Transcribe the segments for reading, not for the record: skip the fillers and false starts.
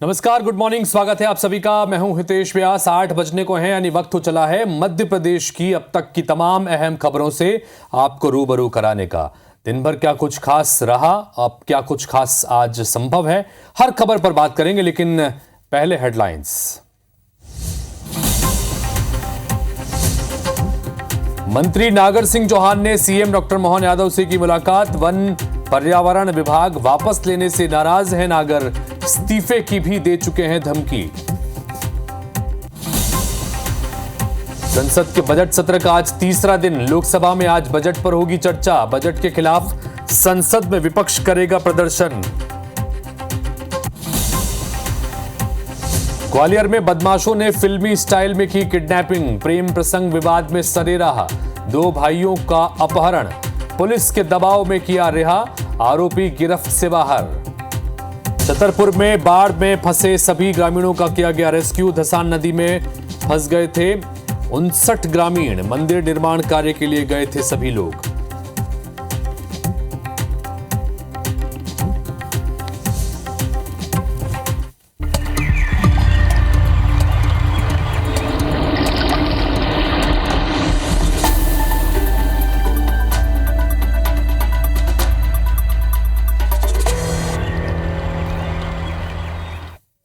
नमस्कार, good morning, स्वागत है आप सभी का। मैं हूं हितेश व्यास। 8 बजने को हैं, यानी वक्त हो चला है मध्य प्रदेश की अब तक की तमाम अहम खबरों से आपको रूबरू कराने का। दिन भर क्या कुछ खास रहा, अब क्या कुछ खास आज संभव है, हर खबर पर बात करेंगे। लेकिन पहले हेडलाइंस। मंत्री नागर सिंह चौहान ने सीएम डॉक्टर मोहन यादव से की मुलाकात। वन पर्यावरण विभाग वापस लेने से नाराज है नागर, इस्तीफे की भी दे चुके हैं धमकी। संसद के बजट सत्र का आज तीसरा दिन। लोकसभा में आज बजट पर होगी चर्चा। बजट के खिलाफ संसद में विपक्ष करेगा प्रदर्शन। ग्वालियर में बदमाशों ने फिल्मी स्टाइल में की किडनैपिंग। प्रेम प्रसंग विवाद में सरे रहा। 2 भाइयों का अपहरण, पुलिस के दबाव में किया रिहा, आरोपी गिरफ्त से बाहर। छतरपुर में बाढ़ में फंसे सभी ग्रामीणों का किया गया रेस्क्यू। धसान नदी में फंस गए थे 59 ग्रामीण। मंदिर निर्माण कार्य के लिए गए थे सभी लोग।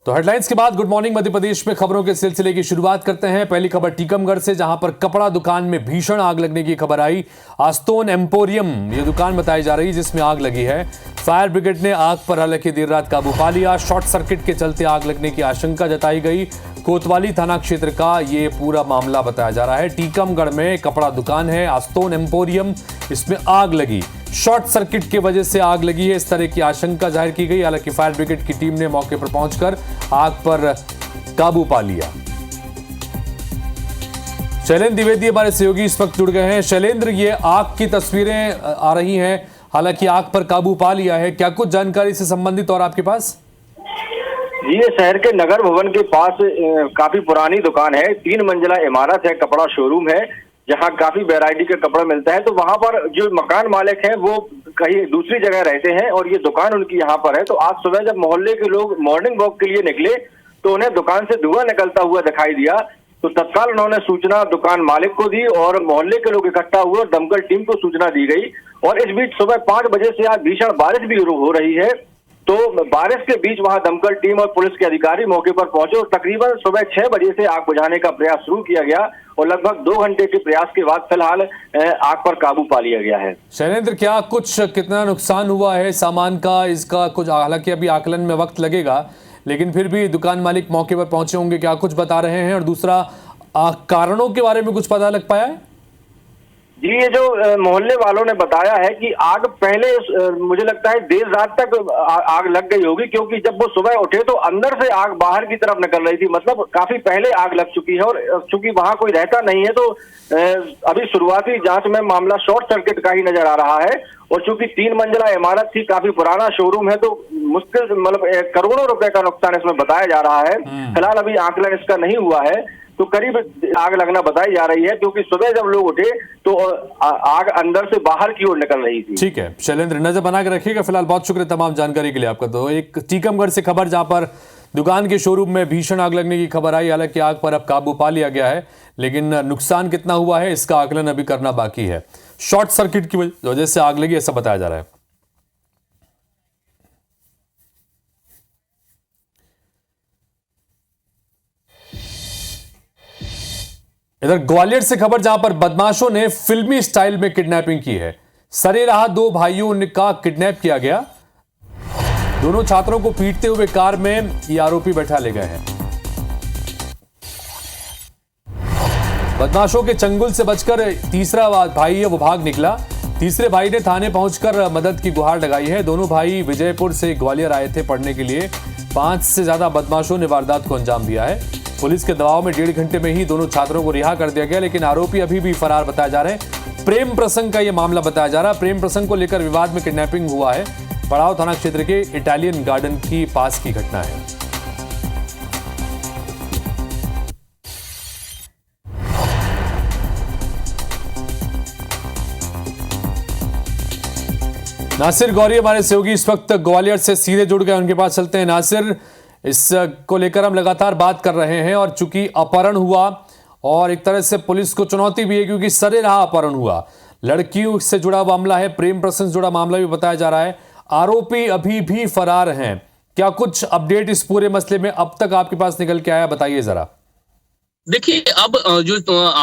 तो हेडलाइंस के बाद गुड मॉर्निंग मध्य प्रदेश में खबरों के सिलसिले की शुरुआत करते हैं। पहली खबर टीकमगढ़ से, जहां पर कपड़ा दुकान में भीषण आग लगने की खबर आई। आस्तोन एम्पोरियम ये दुकान बताई जा रही है जिसमें आग लगी है। फायर ब्रिगेड ने आग पर हालांकि देर रात काबू पा लिया। शॉर्ट सर्किट के चलते आग लगने की आशंका जताई गई। कोतवाली थाना क्षेत्र का ये पूरा मामला बताया जा रहा है। टीकमगढ़ में कपड़ा दुकान है आस्तोन एम्पोरियम, इसमें आग लगी। शॉर्ट सर्किट की वजह से आग लगी है, इस तरह की आशंका जाहिर की गई। हालांकि फायर ब्रिगेड की टीम ने मौके पर पहुंचकर आग पर काबू पा लिया। शैलेंद्र द्विवेदी हमारे सहयोगी इस वक्त जुड़ गए हैं। शैलेंद्र, ये आग की तस्वीरें आ रही हैं, हालांकि आग पर काबू पा लिया है, क्या कुछ जानकारी से संबंधित और आपके पास? ये शहर के नगर भवन के पास काफी पुरानी दुकान है। 3 मंजिला इमारत है, कपड़ा शोरूम है जहाँ काफी वैरायटी का कपड़ा मिलता है। तो वहां पर जो मकान मालिक हैं वो कहीं दूसरी जगह रहते हैं और ये दुकान उनकी यहाँ पर है। तो आज सुबह जब मोहल्ले के लोग मॉर्निंग वॉक के लिए निकले तो उन्हें दुकान से धुआं निकलता हुआ दिखाई दिया। तो तत्काल उन्होंने सूचना दुकान मालिक को दी और मोहल्ले के लोग इकट्ठा हुए और दमकल टीम को सूचना दी गई। और इस बीच सुबह 5 बजे से आज भीषण बारिश भी हो रही है। तो बारिश के बीच वहां दमकल टीम और पुलिस के अधिकारी मौके पर पहुंचे और तकरीबन सुबह 6 बजे से आग बुझाने का प्रयास शुरू किया गया और लगभग 2 घंटे के प्रयास के बाद फिलहाल आग पर काबू पा लिया गया है। शैलेंद्र, क्या कुछ कितना नुकसान हुआ है सामान का, इसका कुछ, हालांकि अभी आकलन में वक्त लगेगा, लेकिन फिर भी दुकान मालिक मौके पर पहुंचे होंगे, क्या कुछ बता रहे हैं? और दूसरा, कारणों के बारे में कुछ पता लग पाया है? जी, ये जो मोहल्ले वालों ने बताया है कि आग पहले मुझे लगता है देर रात तक आग लग गई होगी, क्योंकि जब वो सुबह उठे तो अंदर से आग बाहर की तरफ निकल रही थी। मतलब काफी पहले आग लग चुकी है और चूंकि वहां कोई रहता नहीं है तो अभी शुरुआती जांच में मामला शॉर्ट सर्किट का ही नजर आ रहा है। और चूंकि 3 मंजिला इमारत थी, काफी पुराना शोरूम है, तो मुश्किल मतलब करोड़ों रुपए का नुकसान इसमें बताया जा रहा है। फिलहाल अभी आकलन इसका नहीं हुआ है, तो करीब आग लगना बताई जा रही है, क्योंकि सुबह जब लोग उठे तो आग अंदर से बाहर की ओर निकल रही थी। ठीक है शैलेंद्र, नजर बना के रखिएगा। फिलहाल बहुत शुक्रिया तमाम जानकारी के लिए आपका। तो एक टीकमगढ़ से खबर, जहां पर दुकान के शोरूम में भीषण आग लगने की खबर आई। हालांकि आग पर अब काबू पा लिया गया है, लेकिन नुकसान कितना हुआ है इसका आकलन अभी करना बाकी है। शॉर्ट सर्किट की वजह से आग लगी ऐसा बताया जा रहा है। इधर ग्वालियर से खबर, जहां पर बदमाशों ने फिल्मी स्टाइल में किडनैपिंग की है। सरे रहा 2 भाइयों का किडनैप किया गया। दोनों छात्रों को पीटते हुए कार में ये आरोपी बैठा ले गए हैं। बदमाशों के चंगुल से बचकर तीसरा भाई है वो भाग निकला। तीसरे भाई ने थाने पहुंचकर मदद की गुहार लगाई है। दोनों भाई विजयपुर से ग्वालियर आए थे पढ़ने के लिए। 5 से ज्यादा बदमाशों ने वारदात को अंजाम दिया है। पुलिस के दबाव में 1.5 घंटे में ही दोनों छात्रों को रिहा कर दिया गया, लेकिन आरोपी अभी भी फरार बताए जा रहे हैं। प्रेम प्रसंग का यह मामला बताया जा रहा है। प्रेम प्रसंग को लेकर विवाद में किडनैपिंग हुआ है। पड़ाव थाना क्षेत्र के इटालियन गार्डन की पास की घटना है। नासिर गौरी हमारे सहयोगी इस वक्त ग्वालियर से सीधे जुड़ गए, उनके पास चलते हैं। नासिर, इसको लेकर हम लगातार बात कर रहे हैं और चूंकि अपहरण हुआ और एक तरह से पुलिस को चुनौती भी है क्योंकि सरेराह अपहरण हुआ, लड़कियों से जुड़ा मामला है, प्रेम प्रसंग से जुड़ा मामला भी बताया जा रहा है, आरोपी अभी भी फरार हैं। क्या कुछ अपडेट इस पूरे मसले में अब तक आपके पास निकल के आया, बताइए जरा। देखिए, अब जो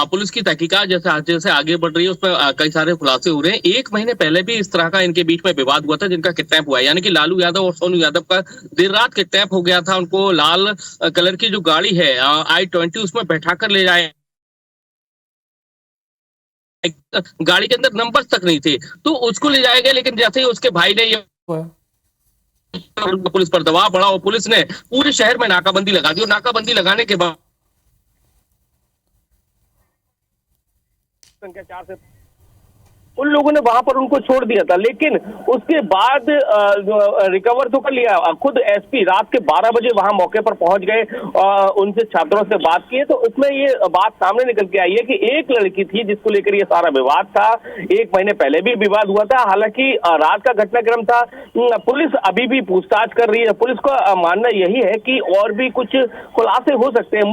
पुलिस की तहकीकात जैसे जैसे आगे बढ़ रही है उसमें कई सारे खुलासे हो रहे हैं। 1 महीने पहले भी इस तरह का इनके बीच में विवाद हुआ था जिनका किडनैप हुआ है, यानी कि लालू यादव और सोनू यादव का देर रात किडनैप हो गया था। उनको लाल कलर की जो गाड़ी है i20 उसमें बैठा कर ले जाए, गाड़ी के अंदर नंबर तक नहीं थे तो उसको ले जाया गया। लेकिन जैसे ही उसके भाई ने ये पुलिस पर दबाव बढ़ा और पुलिस ने पूरे शहर में नाकाबंदी लगा दी और नाकाबंदी लगाने के बाद संख्या 4 से उन लोगों ने वहां पर उनको छोड़ दिया था, लेकिन उसके बाद रिकवर तो कर लिया। खुद एसपी रात के 12 बजे वहां मौके पर पहुंच गए, उनसे छात्रों से बात की तो उसमें ये बात सामने निकल के आई है कि एक लड़की थी जिसको लेकर ये सारा विवाद था। 1 महीने पहले भी विवाद हुआ था, हालांकि रात का घटनाक्रम था। पुलिस अभी भी पूछताछ कर रही है। पुलिस का मानना यही है कि और भी कुछ खुलासे हो सकते हैं।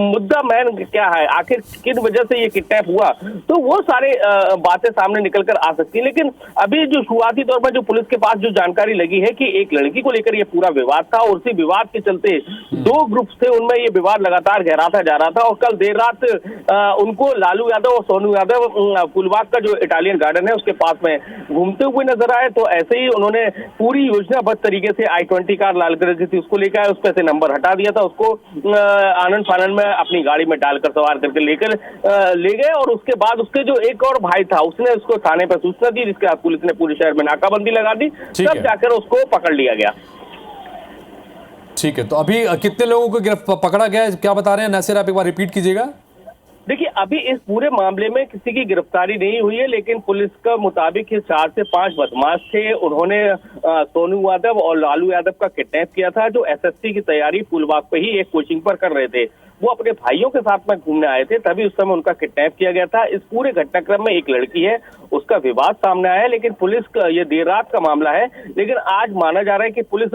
मुद्दा मैन क्या है, आखिर किस वजह से ये किडनैप हुआ, तो वो सारे बातें सामने निकल कर आ सकती है। लेकिन अभी जो शुरुआती तौर पर जो पुलिस के पास जो जानकारी लगी है कि एक लड़की को लेकर ये पूरा विवाद था और उसी विवाद के चलते 2 ग्रुप थे, उनमें ये विवाद लगातार गहराता जा रहा था। और कल देर रात उनको लालू यादव और सोनू यादव फुलबाग का जो इटालियन गार्डन है उसके पास में घूमते हुए नजर आए। तो ऐसे ही उन्होंने पूरी योजनाबद्ध तरीके से i20 कार लाल कलर की थी उसको लेकर आए, उस पर से नंबर हटा दिया था, उसको आनंद फानंद में अपनी गाड़ी में डालकर सवार करके लेकर ले गए। और उसके बाद उसके जो एक और भाई था उसने उसको थाने पर सूचना दी, जिसके बाद पुलिस ने पूरे शहर में नाकाबंदी लगा दी, तब जाकर उसको पकड़ लिया गया। ठीक है, तो अभी कितने लोगों को पकड़ा गया है, क्या बता रहे हैं नासिर, आप एक बार रिपीट कीजिएगा। देखिए, अभी इस पूरे मामले में किसी की गिरफ्तारी नहीं हुई है, लेकिन पुलिस का मुताबिक 4 से 5 बदमाश थे। उन्होंने सोनू यादव और लालू यादव का किडनैप किया था, जो एसएससी की तैयारी फूलबाग पे ही एक कोचिंग पर कर रहे थे। वो अपने भाइयों के साथ में घूमने आए थे, तभी उस समय उनका किडनैप किया गया था। इस पूरे घटनाक्रम में एक लड़की है, उसका विवाद सामने आया है, लेकिन पुलिस का ये देर रात का मामला है। लेकिन आज माना जा रहा है कि पुलिस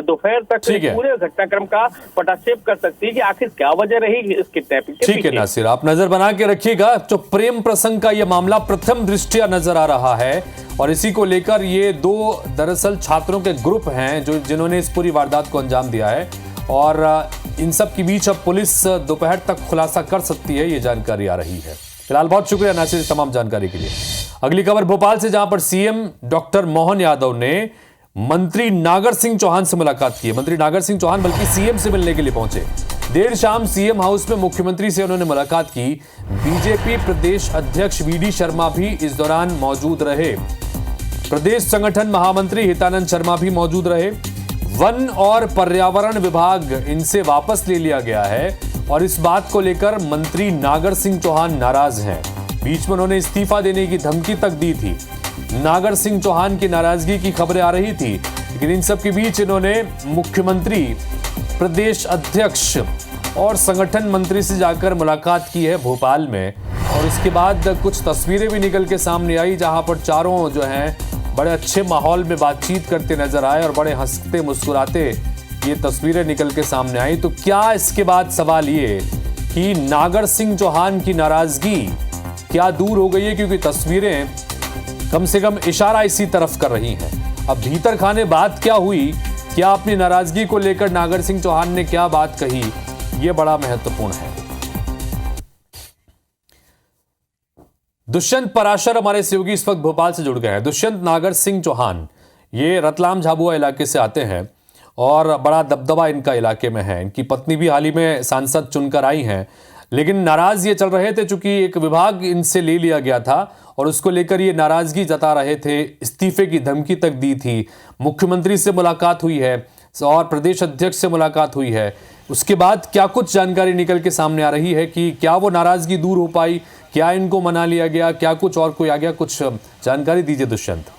दोपहर तक पूरे घटनाक्रम का पटाक्षेप कर सकती है कि आखिर क्या वजह रही इस किडनैपिंग के। ठीक है नासिर, आप नजर बना के रखिएगा। जो प्रेम प्रसंग का ये मामला प्रथम दृष्टया नजर आ रहा है और इसी को लेकर ये 2 दरअसल छात्रों के ग्रुप हैं जो जिन्होंने इस पूरी वारदात को अंजाम दिया है और इन सब के बीच अब पुलिस दोपहर तक खुलासा कर सकती है, ये जानकारी आ रही है। फिलहाल बहुत शुक्रिया नासिर इस तमाम जानकारी के लिए। अगली खबर भोपाल से, जहां पर सीएम डॉक्टर मोहन यादव ने मंत्री नागर सिंह चौहान से मुलाकात की है। मंत्री नागर सिंह चौहान बल्कि सीएम से मिलने के लिए पहुंचे। देर शाम सीएम हाउस में मुख्यमंत्री से उन्होंने मुलाकात की। बीजेपी प्रदेश अध्यक्ष वीडी शर्मा भी इस दौरान मौजूद रहे। प्रदेश संगठन महामंत्री हितानंद शर्मा भी मौजूद रहे। वन और पर्यावरण विभाग इनसे वापस ले लिया गया है और इस बात को लेकर मंत्री नागर सिंह चौहान नाराज हैं। बीच में उन्होंने इस्तीफा देने की धमकी तक दी थी। नागर सिंह चौहान की नाराजगी की खबरें आ रही थी, लेकिन इन सब के बीच इन्होंने मुख्यमंत्री, प्रदेश अध्यक्ष और संगठन मंत्री से जाकर मुलाकात की है भोपाल में। और उसके बाद कुछ तस्वीरें भी निकल के सामने आई जहां पर चारों जो हैं बड़े अच्छे माहौल में बातचीत करते नजर आए और बड़े हंसते मुस्कुराते ये तस्वीरें निकल के सामने आई। तो क्या इसके बाद सवाल ये कि नागर सिंह चौहान की नाराजगी क्या दूर हो गई है, क्योंकि तस्वीरें कम से कम इशारा इसी तरफ कर रही हैं। अब भीतर खाने बात क्या हुई, क्या अपनी नाराजगी को लेकर नागर सिंह चौहान ने क्या बात कही, ये बड़ा महत्वपूर्ण है। दुष्यंत पराशर हमारे सहयोगी इस वक्त भोपाल से जुड़ गए हैं। दुष्यंत, नागर सिंह चौहान ये रतलाम झाबुआ इलाके से आते हैं और बड़ा दबदबा इनका इलाके में है। इनकी पत्नी भी हाल ही में सांसद चुनकर आई हैं, लेकिन नाराज ये चल रहे थे चूंकि एक विभाग इनसे ले लिया गया था और उसको लेकर ये नाराजगी जता रहे थे, इस्तीफे की धमकी तक दी थी। मुख्यमंत्री से मुलाकात हुई है और प्रदेश अध्यक्ष से मुलाकात हुई है। उसके बाद क्या कुछ जानकारी निकल के सामने आ रही है कि क्या वो नाराजगी दूर हो पाई, क्या इनको मना लिया गया, क्या कुछ और कोई आ गया, कुछ जानकारी दीजिए दुष्यंत।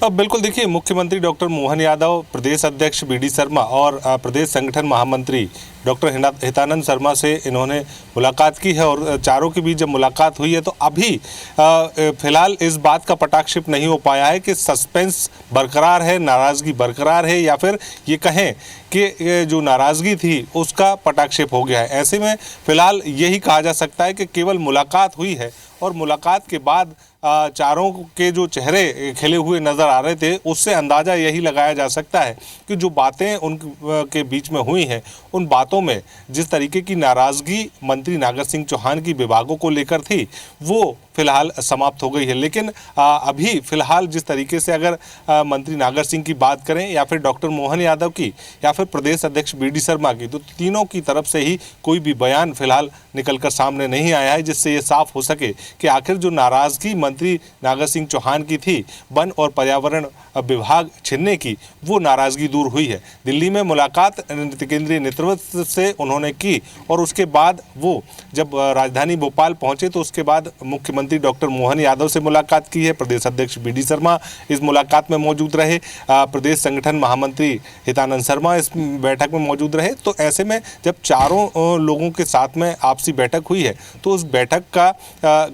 अब बिल्कुल देखिए, मुख्यमंत्री डॉक्टर मोहन यादव, प्रदेश अध्यक्ष वीडी शर्मा और प्रदेश संगठन महामंत्री डॉक्टर हितानंद शर्मा से इन्होंने मुलाकात की है और चारों के बीच जब मुलाकात हुई है तो अभी फिलहाल इस बात का पटाक्षेप नहीं हो पाया है कि सस्पेंस बरकरार है, नाराज़गी बरकरार है, या फिर ये कहें कि जो नाराज़गी थी उसका पटाक्षेप हो गया है। ऐसे में फिलहाल यही कहा जा सकता है कि केवल मुलाकात हुई है और मुलाकात के बाद चारों के जो चेहरे खिले हुए नज़र आ रहे थे उससे अंदाज़ा यही लगाया जा सकता है कि जो बातें उनके बीच में हुई हैं उन बातों में जिस तरीके की नाराज़गी मंत्री नागर सिंह चौहान की विभागों को लेकर थी वो फिलहाल समाप्त हो गई है। लेकिन अभी फिलहाल जिस तरीके से अगर मंत्री नागर सिंह की बात करें या फिर डॉक्टर मोहन यादव की या फिर प्रदेश अध्यक्ष BD शर्मा की, तो तीनों की तरफ से ही कोई भी बयान फिलहाल निकलकर सामने नहीं आया है जिससे ये साफ हो सके कि आखिर जो नाराज़गी मंत्री नागर सिंह चौहान की थी वन और पर्यावरण विभाग छीनने की, वो नाराज़गी दूर हुई है। दिल्ली में मुलाकात केंद्रीय नेतृत्व से उन्होंने की और उसके बाद वो जब राजधानी भोपाल पहुंचे तो उसके बाद मुख्यमंत्री डॉक्टर मोहन यादव से मुलाकात की है। प्रदेश अध्यक्ष BD शर्मा इस मुलाकात में मौजूद रहे, प्रदेश संगठन महामंत्री हितानंद शर्मा इस बैठक में मौजूद रहे। तो ऐसे में जब चारों लोगों के साथ में आपसी बैठक हुई है तो उस बैठक का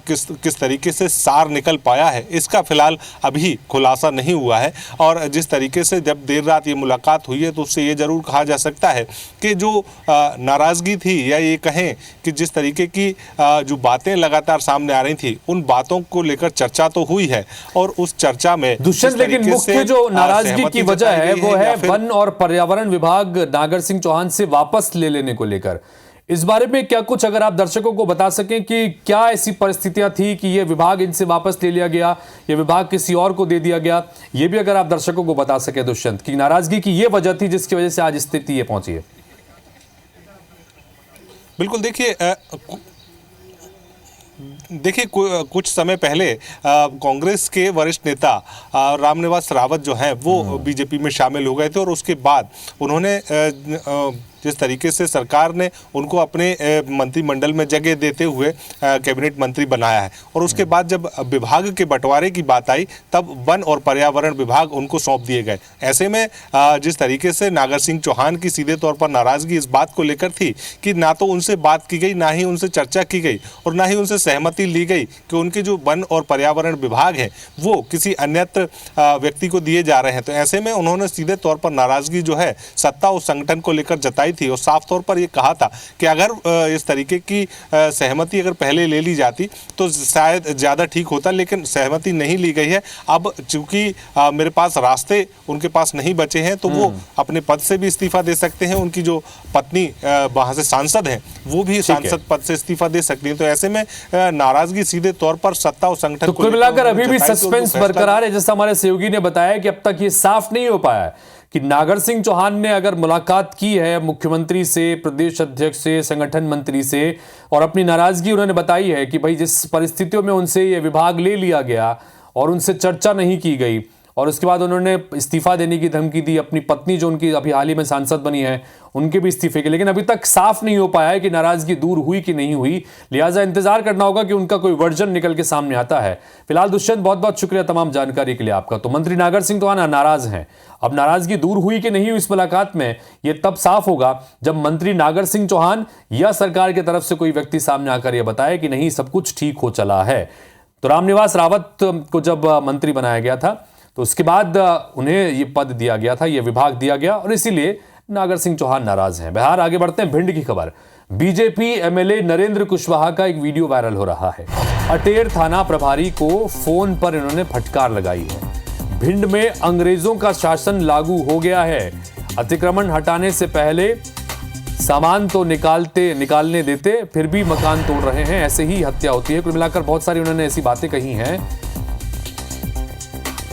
किस तरीके से सार निकल पाया है इसका फिलहाल अभी खुलासा नहीं हुआ है। और जिस तरीके से जब देर रात ये मुलाकात हुई है तो उससे ये जरूर कहा जा सकता है कि जो नाराज़गी थी या ये कहें कि जिस तरीके की जो बातें लगातार सामने आ रही थी उन बातों को लेकर चर्चा तो हुई है और उस चर्चा में दुष्यंत, लेकिन मुख्य जो नाराजगी की वजह है वो है वन और पर्यावरण विभाग नागर सिंह चौहान से वापस ले लेने को लेकर। इस बारे में क्या कुछ अगर आप दर्शकों को बता सकें कि क्या ऐसी परिस्थितियां थी कि ये विभाग इनसे वापस ले लिया गया, ये विभाग किसी और को दे दिया गया, ये भी अगर आप दर्शकों को बता सकें दुष्यंत कि नाराजगी की ये वजह थी जिसकी वजह से आज स्थिति ये पहुंची है। बिल्कुल, देखिए कुछ समय पहले कांग्रेस के वरिष्ठ नेता रामनिवास रावत जो हैं वो बीजेपी में शामिल हो गए थे और उसके बाद उन्होंने जिस तरीके से सरकार ने उनको अपने मंत्रिमंडल में जगह देते हुए कैबिनेट मंत्री बनाया है और उसके बाद जब विभाग के बंटवारे की बात आई तब वन और पर्यावरण विभाग उनको सौंप दिए गए। ऐसे में जिस तरीके से नागर सिंह चौहान की सीधे तौर पर नाराज़गी इस बात को लेकर थी कि ना तो उनसे बात की गई, ना ही उनसे चर्चा की गई और ना ही उनसे सहमति ली गई कि उनके जो वन और पर्यावरण विभाग हैं वो किसी अन्यत्र व्यक्ति को दिए जा रहे हैं। तो ऐसे में उन्होंने सीधे तौर पर नाराज़गी जो है सत्ता और संगठन को लेकर जताई थी और साफ तौर पर ये कहा था कि अगर इस तरीके की सहमति अगर पहले ले ली जाती तो शायद ज़्यादा ठीक होता, लेकिन सहमति नहीं ली गई है। अब चूंकि मेरे पास रास्ते उनके पास नहीं बचे हैं तो वो अपने पद से भी इस्तीफा दे सकते हैं, उनकी जो पत्नी वहाँ से सांसद हैं वो भी सांसद पद से इस्तीफा दे सकती हैं। तो ऐसे में नाराजगी सीधे तौर पर सत्ता और संगठन तो कुल मिलाकर अभी भी सस्पेंस बरकरार है। जैसा हमारे सहयोगी ने बताया कि अब तक ये साफ नहीं हो पाया है कि नागर सिंह चौहान ने अगर मुलाकात की है मुख्यमंत्री से, प्रदेश अध्यक्ष से, संगठन मंत्री से और अपनी नाराजगी उन्होंने बताई है कि भाई जिस परिस्थितियों में उनसे ये विभाग ले लिया गया और उनसे चर्चा नहीं की गई और उसके बाद उन्होंने इस्तीफा देने की धमकी दी, अपनी पत्नी जो उनकी अभी हाल ही में सांसद बनी है उनके भी इस्तीफे के, लेकिन अभी तक साफ नहीं हो पाया है कि नाराजगी दूर हुई कि नहीं हुई। लिहाजा इंतजार करना होगा कि उनका कोई वर्जन निकल के सामने आता है। फिलहाल दुष्यंत बहुत बहुत शुक्रिया तमाम जानकारी के लिए आपका। तो मंत्री नागर सिंह चौहान नाराज हैं, अब नाराजगी दूर हुई कि नहीं हुई इस मुलाकात में ये तब साफ होगा जब मंत्री नागर सिंह चौहान या सरकार की तरफ से कोई व्यक्ति सामने आकर यह बताए कि नहीं सब कुछ ठीक हो चला है। तो रामनिवास रावत को जब मंत्री बनाया गया था तो उसके बाद उन्हें ये पद दिया गया था, ये विभाग दिया गया और इसीलिए नागर सिंह चौहान नाराज हैं। बिहार आगे बढ़ते हैं, भिंड की खबर। बीजेपी एमएलए नरेंद्र कुशवाहा का एक वीडियो वायरल हो रहा है। अटेर थाना प्रभारी को फोन पर इन्होंने फटकार लगाई है। भिंड में अंग्रेजों का शासन लागू हो गया है, अतिक्रमण हटाने से पहले सामान तो निकालने देते फिर भी मकान तोड़ रहे हैं, ऐसे ही हत्या होती है। कुल मिलाकर बहुत सारी उन्होंने ऐसी बातें कही हैं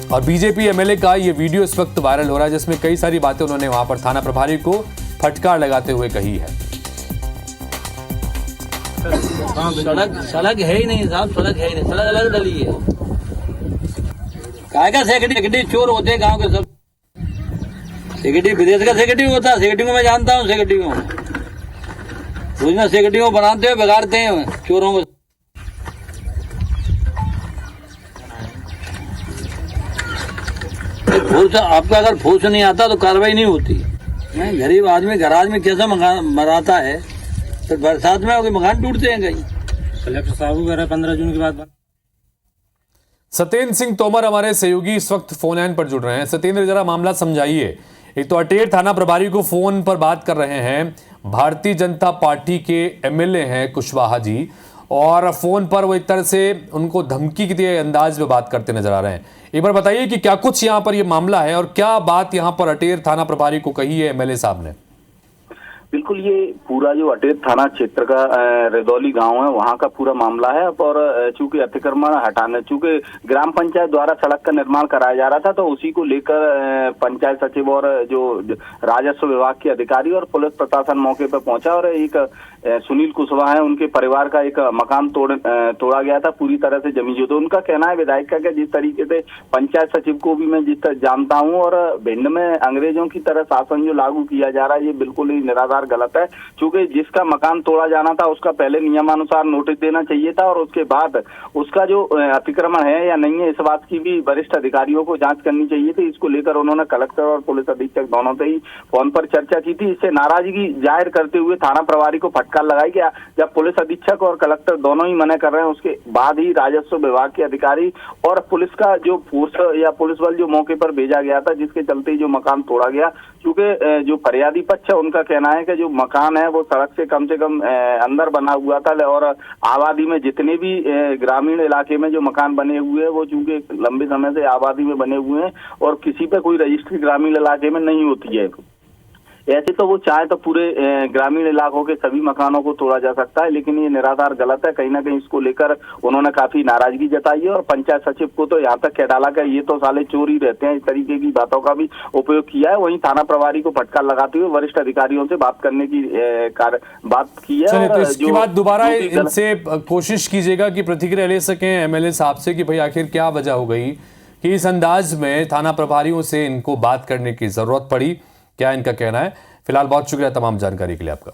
और बीजेपी एमएलए का ये वीडियो इस वक्त वायरल हो रहा है जिसमें कई सारी बातें उन्होंने वहां पर थाना प्रभारी को फटकार लगाते हुए कही है। सड़क है ही नहीं साहब, सड़क है ही नहीं, सड़क अलग डली है। काय का सेक्रेटरी चोर होते हैं गांव के सब। सेक्रेटरी विदेश का सेक्रेटरी होता है, सेक्रेटरी को मैं जानता हूँ, सेक्रेटरी को रोजना सेक्रेटरी को बनाते हैं, बिगाड़ते हैं चोरों को। फोर्स आपका अगर फोर्स नहीं आता तो कार्रवाई नहीं होती। नहीं, गरीब आदमी गराज में कैसा मकान बनाता है, तो बरसात में कोई मकान टूटते हैं कहीं। कलेक्टर साहब वगैरह 15 जून के बाद। सत्येंद्र सिंह तोमर हमारे सहयोगी इस वक्त फोन लाइन पर जुड़ रहे हैं। सत्येंद्र, जरा मामला समझाइए। एक तो अटेर थाना प्रभारी को फोन पर बात कर रहे हैं, भारतीय जनता पार्टी के एमएलए हैं कुशवाहा जी, और फोन पर वो एक तरह से उनको धमकी के अंदाज में बात करते नजर आ रहे हैं। एक बार बताइए कि क्या कुछ यहाँ पर ये मामला है और क्या बात यहाँ पर अटेर थाना प्रभारी को कही है एमएलए साहब ने? बिल्कुल, ये पूरा जो अटेर थाना क्षेत्र का रेदौली गांव है वहां का पूरा मामला है। और चूंकि अतिक्रमण हटाने, चूंकि ग्राम पंचायत द्वारा सड़क का निर्माण कराया जा रहा था, तो उसी को लेकर पंचायत सचिव और जो राजस्व विभाग के अधिकारी और पुलिस प्रशासन मौके पर पहुंचा और एक सुनील कुशवाहा है, उनके परिवार का एक मकान तोड़ा गया था पूरी तरह से जमीन। तो उनका कहना है विधायक का कि जिस तरीके से पंचायत सचिव को भी मैं जिस तरह जानता हूं और भिंड में अंग्रेजों की तरह शासन जो लागू किया जा रहा है, ये बिल्कुल ही निराधार गलत है। चूंकि जिसका मकान तोड़ा जाना था उसका पहले नियमानुसार नोटिस देना चाहिए था और उसके बाद उसका जो अतिक्रमण है या नहीं है, इस बात की भी वरिष्ठ अधिकारियों को जांच करनी चाहिए थी। इसको लेकर उन्होंने कलेक्टर और पुलिस अधीक्षक दोनों से ही फोन पर चर्चा की थी। इससे नाराजगी जाहिर करते हुए थाना प्रभारी को फटकार लगाई गया। जब पुलिस अधीक्षक और कलेक्टर दोनों ही मना कर रहे हैं, उसके बाद ही राजस्व विभाग के अधिकारी और पुलिस का जो फोर्स या पुलिस बल जो मौके पर भेजा गया था, जिसके चलते जो मकान तोड़ा गया। क्योंकि जो फरियादी पक्ष है उनका कहना है कि जो मकान है वो सड़क से कम अंदर बना हुआ था और आबादी में जितने भी ग्रामीण इलाके में जो मकान बने हुए हैं वो चूंकि लंबे समय से आबादी में बने हुए हैं और किसी पे कोई रजिस्ट्री ग्रामीण इलाके में नहीं होती है। ऐसे तो वो चाहे तो पूरे ग्रामीण इलाकों के सभी मकानों को तोड़ा जा सकता है, लेकिन ये निराधार गलत है। कहीं ना कहीं इसको लेकर उन्होंने काफी नाराजगी जताई है और पंचायत सचिव को तो यहाँ तक कह डाला कि ये तो साले चोर ही रहते हैं, इस तरीके की बातों का भी उपयोग किया है। वहीं थाना प्रभारी को फटकार लगाते हुए वरिष्ठ अधिकारियों से बात करने की बात की है। तो इसके बाद दोबारा इनसे कोशिश कीजिएगा कि प्रतिक्रिया ले सकें एमएलए साहब से कि भाई आखिर क्या वजह हो गई कि इस अंदाज में थाना प्रभारियों से इनको बात करने की जरूरत पड़ी, क्या इनका कहना है। फिलहाल बहुत शुक्रिया तमाम जानकारी के लिए आपका।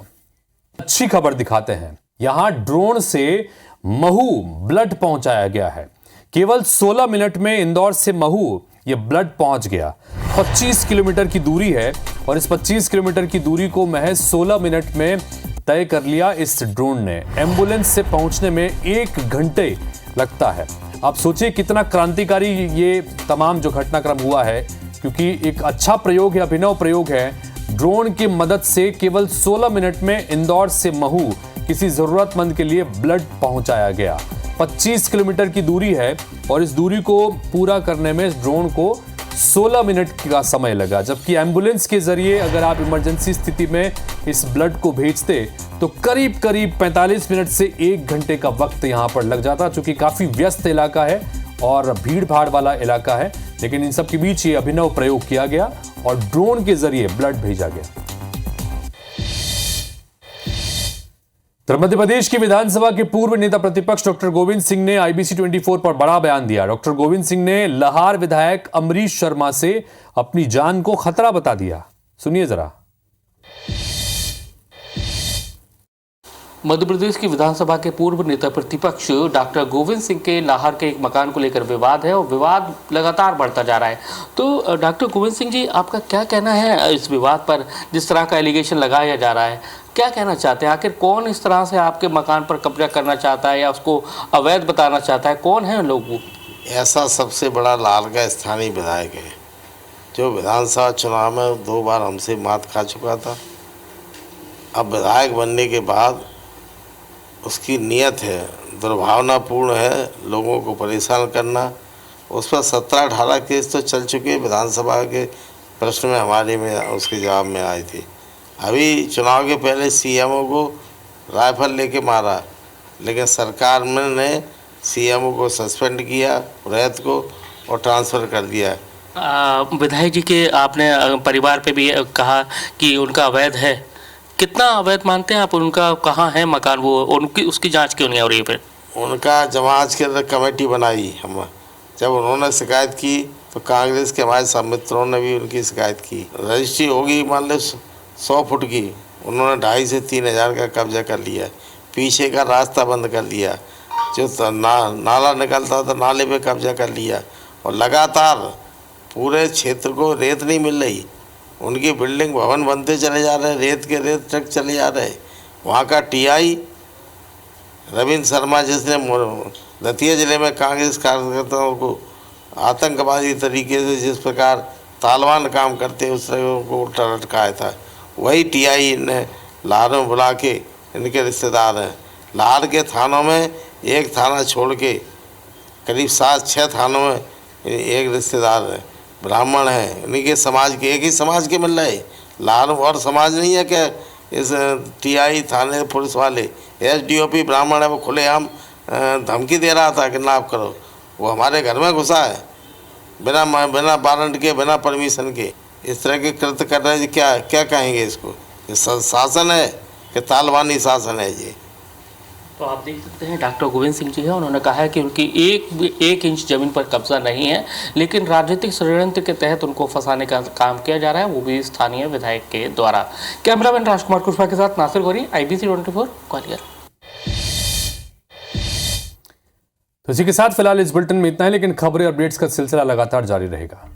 अच्छी खबर दिखाते हैं, यहां ड्रोन से महू ब्लड पहुंचाया गया है। केवल 16 मिनट में इंदौर से महू ये ब्लड पहुंच गया। 25 किलोमीटर की दूरी है और इस 25 किलोमीटर की दूरी को महज 16 मिनट में तय कर लिया इस ड्रोन ने। एम्बुलेंस से पहुंचने में 1 घंटे लगता है। आप सोचिए कितना क्रांतिकारी ये तमाम जो घटनाक्रम हुआ है, क्योंकि एक अच्छा प्रयोग है, अभिनव प्रयोग है। ड्रोन की मदद से केवल 16 मिनट में इंदौर से महू किसी जरूरतमंद के लिए ब्लड पहुंचाया गया। 25 किलोमीटर की दूरी है और इस दूरी को पूरा करने में ड्रोन को 16 मिनट का समय लगा, जबकि एम्बुलेंस के जरिए अगर आप इमरजेंसी स्थिति में इस ब्लड को भेजते तो करीब 45 मिनट से 1 घंटे का वक्त यहां पर लग जाता, चूंकि काफी व्यस्त इलाका है और भीड़ भाड़ वाला इलाका है। लेकिन इन सब के बीच ये अभिनव प्रयोग किया गया और ड्रोन के जरिए ब्लड भेजा गया। तो मध्य प्रदेश की विधानसभा के पूर्व नेता प्रतिपक्ष डॉक्टर गोविंद सिंह ने IBC 24 पर बड़ा बयान दिया। डॉक्टर गोविंद सिंह ने लहार विधायक अमरीश शर्मा से अपनी जान को खतरा बता दिया। सुनिए जरा। मध्य प्रदेश की विधानसभा के पूर्व नेता प्रतिपक्ष डॉक्टर गोविंद सिंह के लाहौर के एक मकान को लेकर विवाद है और विवाद लगातार बढ़ता जा रहा है। तो डॉक्टर गोविंद सिंह जी, आपका क्या कहना है इस विवाद पर, जिस तरह का एलिगेशन लगाया जा रहा है? क्या कहना चाहते हैं? आखिर कौन इस तरह से आपके मकान पर कब्जा करना चाहता है या उसको अवैध बताना चाहता है? कौन है लोग वो? ऐसा सबसे बड़ा लाल का स्थानीय विधायक है जो विधानसभा चुनाव में 2 बार हमसे मात खा चुका था। अब विधायक बनने के बाद उसकी नीयत है, दुर्भावनापूर्ण है, लोगों को परेशान करना। उस पर 17-18 केस तो चल चुके विधानसभा के प्रश्न में हमारे में उसके जवाब में आई थी। अभी चुनाव के पहले CMO को राइफल लेके मारा, लेकिन सरकार ने CMO को सस्पेंड किया, रैत को, और ट्रांसफ़र कर दिया। विधायक जी के आपने परिवार पे भी कहा कि उनका अवैध है। कितना अवैध मानते हैं आप? उनका कहाँ है मकान? वो उनकी उसकी जांच क्यों नहीं हो रही है? फिर उनका जांच के अंदर कमेटी बनाई हम, जब उन्होंने शिकायत की तो कांग्रेस के हमारे सब मित्रों ने भी उनकी शिकायत की। रजिस्ट्री होगी मान लो 100 फुट की, उन्होंने 2,500 से 3,000 का कब्जा कर लिया। पीछे का रास्ता बंद कर दिया, जो नाला निकलता था नाले पे कब्जा कर लिया। और लगातार पूरे क्षेत्र को रेत नहीं मिल रही, उनकी बिल्डिंग भवन बनते चले जा रहे हैं, रेत के रेत ट्रक चले जा रहे हैं। वहाँ का टीआई रविंद्र शर्मा, जिसने दतिया जिले में कांग्रेस कार्यकर्ताओं को आतंकवादी तरीके से जिस प्रकार तालिबान काम करते उस तरह को उल्टा लटकाया था, वही टीआई ने लाहौर में बुला के, इनके रिश्तेदार हैं, लाहौर के थानों में एक थाना छोड़ के करीब 7-6 थानों में एक रिश्तेदार है, ब्राह्मण हैं, इनके समाज के, एक ही समाज के मिल रहे। लाहौर और समाज नहीं है क्या? इस टीआई थाने पुलिस वाले, एसडीओपी ब्राह्मण है, वो खुलेआम धमकी दे रहा था किडनैप करो। वो हमारे घर में घुसा है बिना वारंट के, बिना परमिशन के। इस तरह के कृत्य कर रहे हैं। क्या क्या कहेंगे इसको? ये शासन है कि तालिबानी शासन है ये? तो आप देख सकते हैं डॉक्टर गोविंद सिंह जी है, उन्होंने कहा है कि उनकी एक इंच जमीन पर कब्जा नहीं है, लेकिन राजनीतिक षड्यंत्र के तहत उनको फंसाने का काम किया जा रहा है, वो भी स्थानीय विधायक के द्वारा। कैमरामैन राजकुमार कुशवाहा के साथ नासिर गौरी, IBC 24 ग्वालियर। तो इसी के साथ फिलहाल इस बुलेटिन में इतना है, लेकिन खबरें अपडेट्स का सिलसिला लगातार जारी रहेगा।